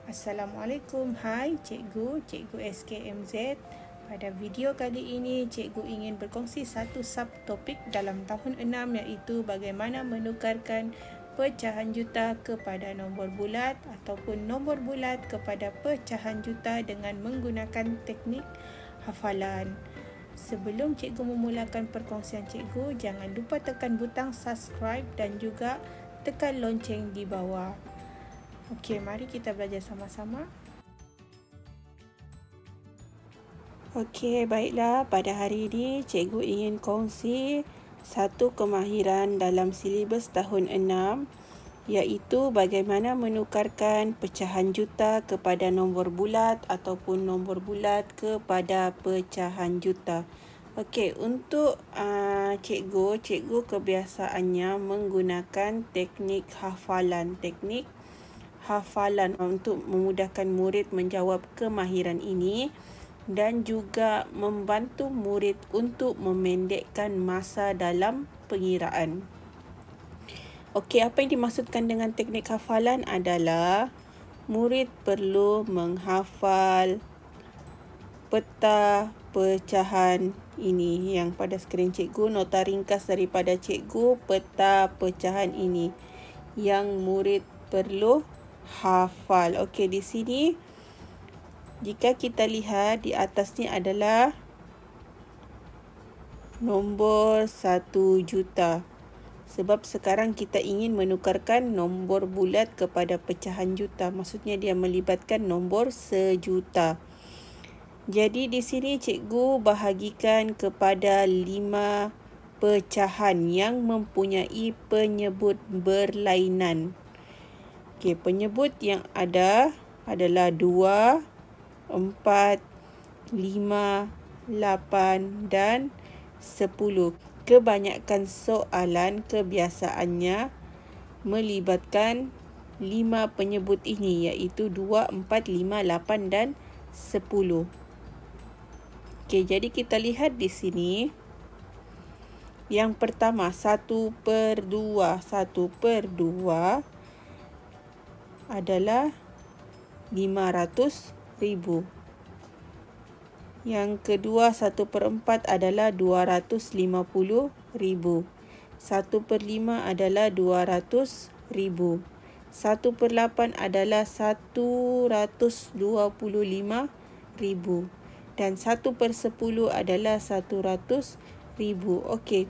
Assalamualaikum, hai Cikgu SKMZ. Pada video kali ini, Cikgu ingin berkongsi satu subtopik dalam tahun 6 iaitu bagaimana menukarkan pecahan juta kepada nombor bulat ataupun nombor bulat kepada pecahan juta dengan menggunakan teknik hafalan. Sebelum Cikgu memulakan perkongsian Cikgu, jangan lupa tekan butang subscribe dan juga tekan lonceng di bawah. Okey, mari kita belajar sama-sama. Okey, baiklah. Pada hari ini, Cikgu ingin kongsi satu kemahiran dalam silibus tahun 6 iaitu bagaimana menukarkan pecahan juta kepada nombor bulat ataupun nombor bulat kepada pecahan juta. Okey, untuk cikgu kebiasaannya menggunakan teknik hafalan. Teknik hafalan untuk memudahkan murid menjawab kemahiran ini dan juga membantu murid untuk memendekkan masa dalam pengiraan. Okey, apa yang dimaksudkan dengan teknik hafalan adalah murid perlu menghafal peta pecahan ini yang pada skrin cikgu, nota ringkas daripada cikgu peta pecahan ini yang murid perlu hafal. Okey, di sini jika kita lihat di atas ni adalah nombor 1 juta. Sebab sekarang kita ingin menukarkan nombor bulat kepada pecahan juta. Maksudnya dia melibatkan nombor sejuta. Jadi di sini cikgu bahagikan kepada 5 pecahan yang mempunyai penyebut berlainan. Okey, penyebut yang ada adalah 2, 4, 5, 8 dan 10. Kebanyakan soalan kebiasaannya melibatkan 5 penyebut ini iaitu 2, 4, 5, 8 dan 10. Okey, jadi kita lihat di sini. Yang pertama 1/2. 1/2 adalah 500,000. Yang kedua 1/4 adalah 250,000. 1/5 adalah 200,000. 1/8 adalah 125,000 dan 1/10 adalah 100,000. Okey.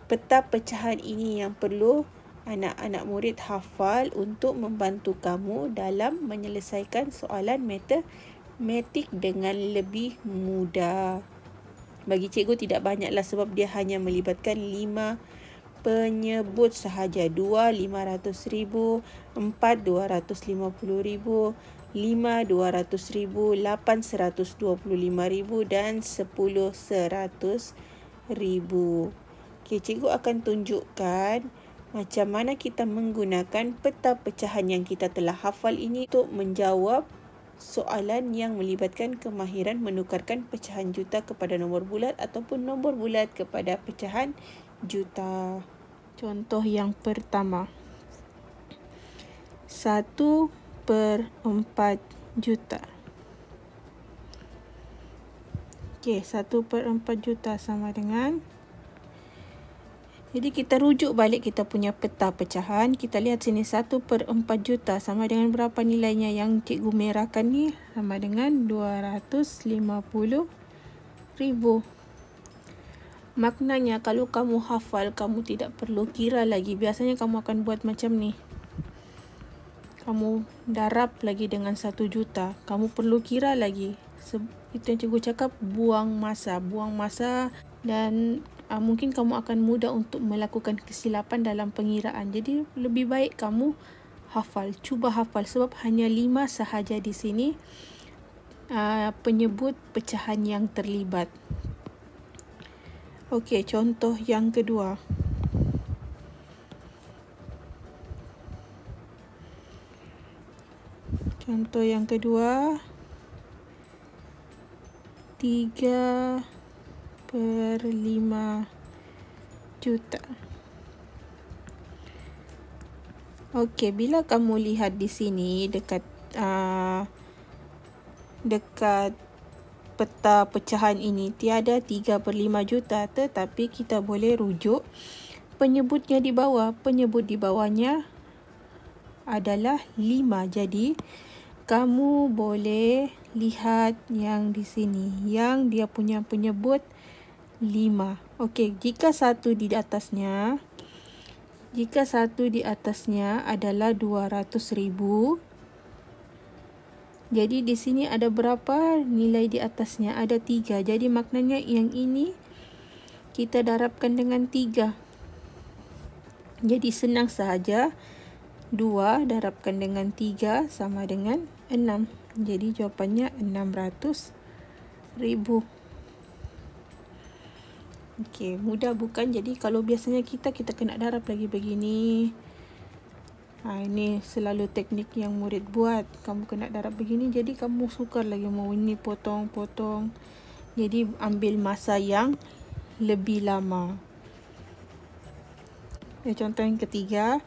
Peta pecahan ini yang perlu anak-anak murid hafal untuk membantu kamu dalam menyelesaikan soalan matematik dengan lebih mudah. Bagi cikgu tidak banyaklah sebab dia hanya melibatkan 5 penyebut sahaja. 2, 500,000, 4, 250,000, 5, 200,000, 8, 125,000 dan 10, 100,000. Okey, cikgu akan tunjukkan macam mana kita menggunakan peta pecahan yang kita telah hafal ini untuk menjawab soalan yang melibatkan kemahiran menukarkan pecahan juta kepada nombor bulat ataupun nombor bulat kepada pecahan juta. Contoh yang pertama. 1/4 juta. Okey, 1/4 juta sama dengan, jadi kita rujuk balik kita punya peta pecahan. Kita lihat sini 1/4 juta sama dengan berapa nilainya yang cikgu merahkan ni? Sama dengan 250,000. Maknanya kalau kamu hafal, kamu tidak perlu kira lagi. Biasanya kamu akan buat macam ni. Kamu darab lagi dengan 1 juta. Kamu perlu kira lagi. Itu yang cikgu cakap, buang masa. Buang masa dan mungkin kamu akan mudah untuk melakukan kesilapan dalam pengiraan. Jadi lebih baik kamu hafal. Cuba hafal sebab hanya 5 sahaja di sini penyebut pecahan yang terlibat. Okey, contoh yang kedua. Contoh yang kedua. 3/5 juta. Okey, bila kamu lihat di sini dekat peta pecahan ini tiada 3/5 juta, tetapi kita boleh rujuk penyebutnya di bawah. Penyebut di bawahnya adalah 5. Jadi kamu boleh lihat yang di sini, yang dia punya penyebut 5. Okey, jika satu di atasnya adalah 200,000. Jadi di sini ada berapa nilai di atasnya? Ada 3. Jadi maknanya yang ini kita darabkan dengan 3. Jadi senang sahaja. 2 darabkan dengan 3 sama dengan 6. Jadi jawapannya 600,000. Okey, mudah bukan? Jadi kalau biasanya kita kena darab lagi begini. Ini selalu teknik yang murid buat. Kamu kena darab begini, jadi kamu sukar lagi mau ini potong-potong. Jadi ambil masa yang lebih lama. Contoh yang ketiga.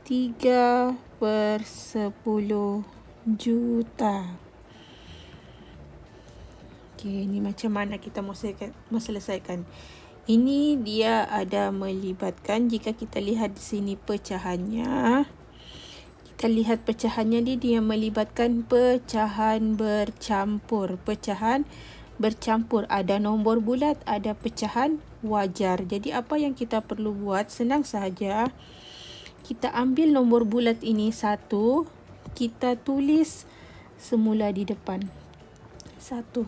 3/10 juta. Okey, ini macam mana kita mau selesaikan? Ini dia ada melibatkan, jika kita lihat di sini pecahannya. Kita lihat pecahannya dia melibatkan pecahan bercampur. Pecahan bercampur. Ada nombor bulat, ada pecahan wajar. Jadi apa yang kita perlu buat? Senang sahaja. Kita ambil nombor bulat ini 1. Kita tulis semula di depan. 1.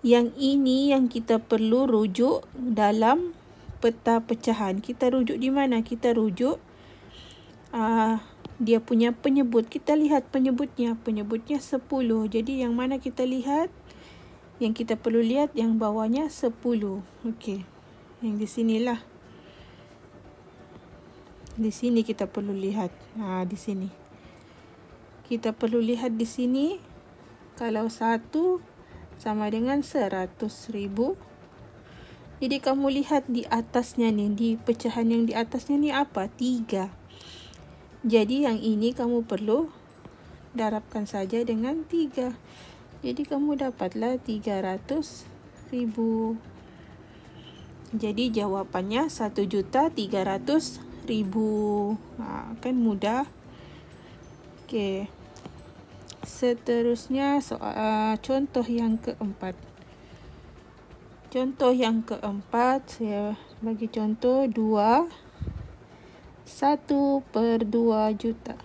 Yang ini yang kita perlu rujuk dalam peta pecahan. Kita rujuk di mana? Kita rujuk dia punya penyebut. Kita lihat penyebutnya. Penyebutnya 10. Jadi yang mana kita lihat? Yang kita perlu lihat yang bawahnya 10. Okey. Yang di sinilah. Di sini kita perlu lihat. Di sini. Kita perlu lihat di sini. Kalau 1 sama dengan 100,000. Jadi kamu lihat di atasnya ni, di pecahan yang di atasnya ni apa? 3. Jadi yang ini kamu perlu darabkan saja dengan 3. Jadi kamu dapatlah 300,000. Jadi jawapannya 1,300,000. Kan mudah. Okey. Seterusnya contoh yang keempat. Contoh yang keempat, saya bagi contoh 1/2 juta.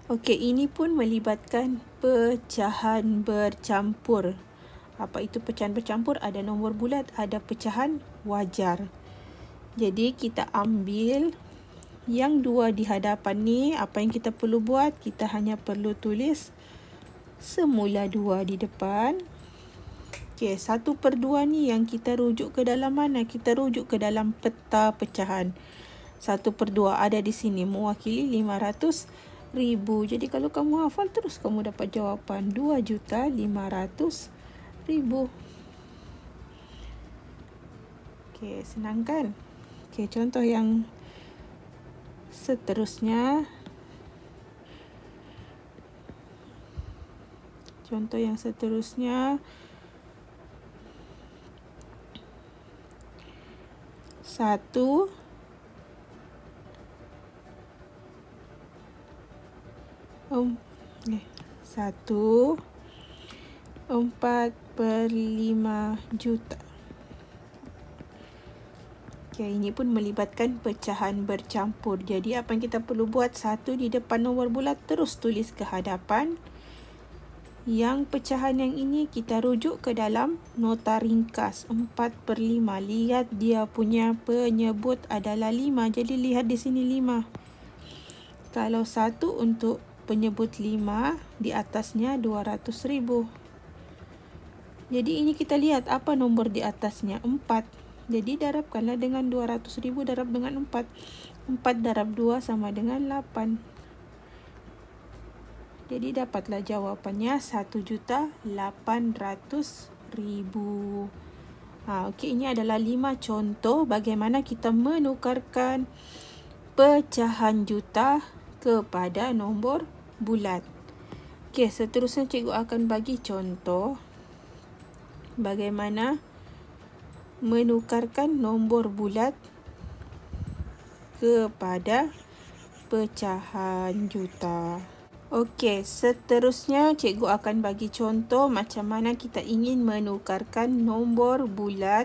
Okey, ini pun melibatkan pecahan bercampur. Apa itu pecahan bercampur? Ada nombor bulat, ada pecahan wajar. Jadi kita ambil yang 2 di hadapan ni. Apa yang kita perlu buat? Kita hanya perlu tulis semula 2 di depan. Okey, 1/2 ni yang kita rujuk ke dalam mana? Kita rujuk ke dalam peta pecahan. 1/2 ada di sini mewakili 500,000. Jadi kalau kamu hafal terus kamu dapat jawapan 2,500,000. Okey, senang kan? Okey, contoh yang seterusnya. Contoh yang seterusnya. 1 4/5 juta. Okey, ini pun melibatkan pecahan bercampur. Jadi apa yang kita perlu buat? 1 di depan nombor bulat, terus tulis ke hadapan. Yang pecahan yang ini kita rujuk ke dalam nota ringkas 4/5. Lihat dia punya penyebut adalah 5. Jadi lihat di sini 5. Kalau 1 untuk penyebut 5, di atasnya 200,000. Jadi ini kita lihat apa nombor di atasnya? 4. Jadi darabkanlah dengan 200,000 darab dengan 4. 4 darab 2 sama dengan 8. Jadi dapatlah jawapannya 1,800,000. Okey, ini adalah 5 contoh bagaimana kita menukarkan pecahan juta kepada nombor bulat. Okey, seterusnya cikgu akan bagi contoh bagaimana menukarkan nombor bulat kepada pecahan juta. Okey, seterusnya cikgu akan bagi contoh macam mana kita ingin menukarkan nombor bulat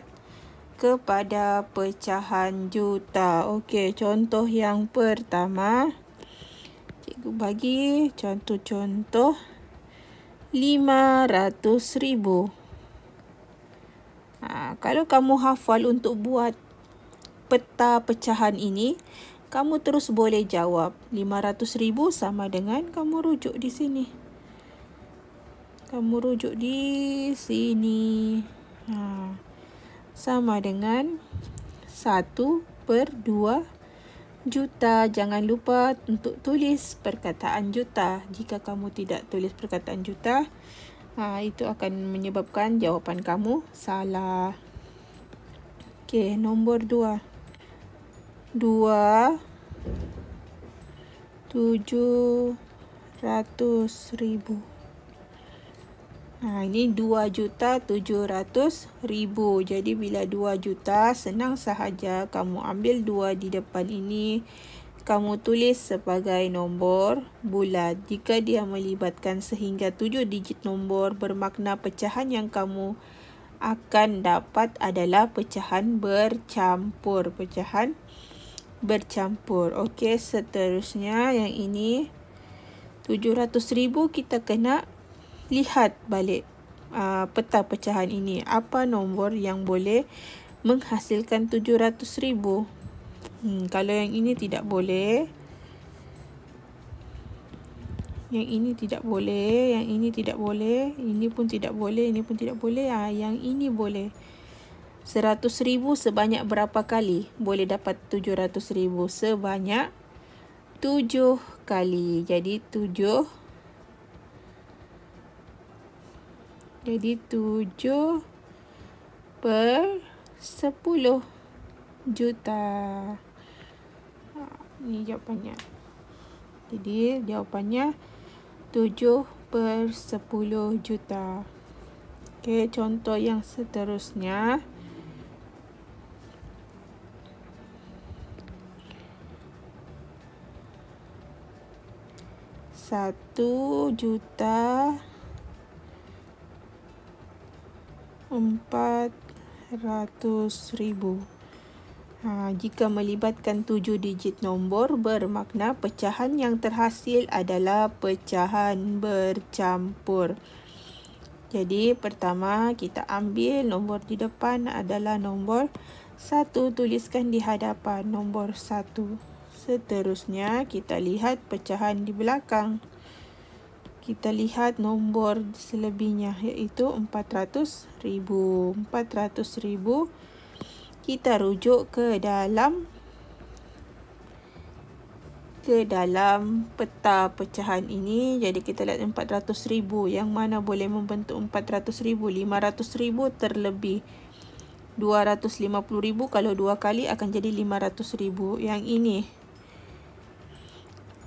kepada pecahan juta. Okey, contoh yang pertama, cikgu bagi contoh-contoh 500,000. Kalau kamu hafal untuk buat peta pecahan ini, kamu terus boleh jawab 500,000 sama dengan kamu rujuk di sini. Kamu rujuk di sini. Sama dengan 1/2 juta. Jangan lupa untuk tulis perkataan juta. Jika kamu tidak tulis perkataan juta, itu akan menyebabkan jawapan kamu salah. Okey, nombor 2. 2,700,000. Ini 2,700,000. Jadi bila 2 juta, senang sahaja kamu ambil 2 di depan ini. Kamu tulis sebagai nombor bulat. Jika dia melibatkan sehingga 7 digit nombor, bermakna pecahan yang kamu akan dapat adalah pecahan bercampur. Pecahan bercampur. Okey, seterusnya yang ini 700,000, kita kena lihat balik peta pecahan ini. Apa nombor yang boleh menghasilkan 700,000? Kalau yang ini tidak boleh. Yang ini tidak boleh, yang ini tidak boleh, ini pun tidak boleh, ini pun tidak boleh. Yang ini boleh. 100,000 sebanyak berapa kali boleh dapat 700,000? Sebanyak 7 kali. Jadi 7 per 10 juta. Ini jawapannya. Jadi jawapannya 7 per 10 juta. Okey, contoh yang seterusnya. 1,400,000. Jika melibatkan 7 digit nombor, bermakna pecahan yang terhasil adalah pecahan bercampur. Jadi pertama kita ambil nombor di depan adalah nombor 1. Tuliskan di hadapan nombor 1. Seterusnya kita lihat pecahan di belakang. Kita lihat nombor selebihnya iaitu 400,000. 400,000 kita rujuk ke dalam peta pecahan ini. Jadi kita lihat 400,000 yang mana boleh membentuk 400,000. 500,000 terlebih 250,000, kalau 2 kali akan jadi 500,000. Yang ini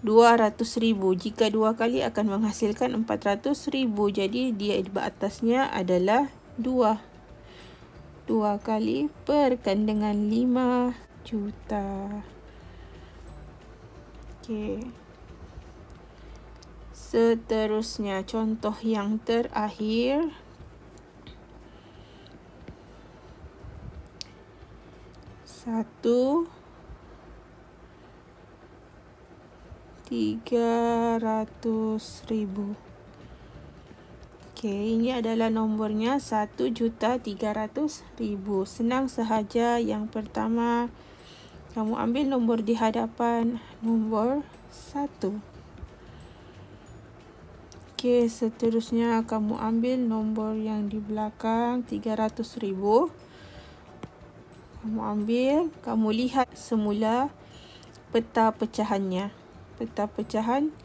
200,000. Jika 2 kali akan menghasilkan 400,000. Jadi dia di atasnya adalah 2. 2 kali perkan dengan 5 juta. Okey. Seterusnya contoh yang terakhir. 1,300,000. Okey, ini adalah nombornya 1,300,000. Senang sahaja. Yang pertama, kamu ambil nombor di hadapan, nombor 1. Okey, seterusnya kamu ambil nombor yang di belakang, 300,000. Kamu ambil, kamu lihat semula peta pecahannya. Peta pecahan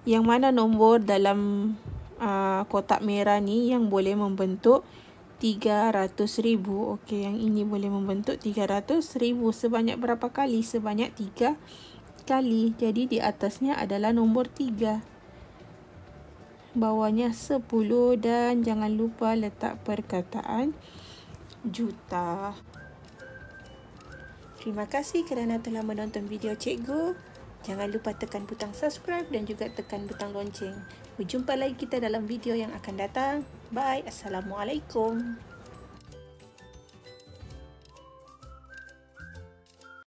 Yang mana nombor dalam kotak merah ni yang boleh membentuk 300,000. Okey, yang ini boleh membentuk 300,000. Sebanyak berapa kali? Sebanyak 3 kali. Jadi di atasnya adalah nombor 3. Bawahnya 10 dan jangan lupa letak perkataan juta. Terima kasih kerana telah menonton video cikgu. Jangan lupa tekan butang subscribe dan juga tekan butang lonceng. Berjumpa lagi kita dalam video yang akan datang. Bye. Assalamualaikum.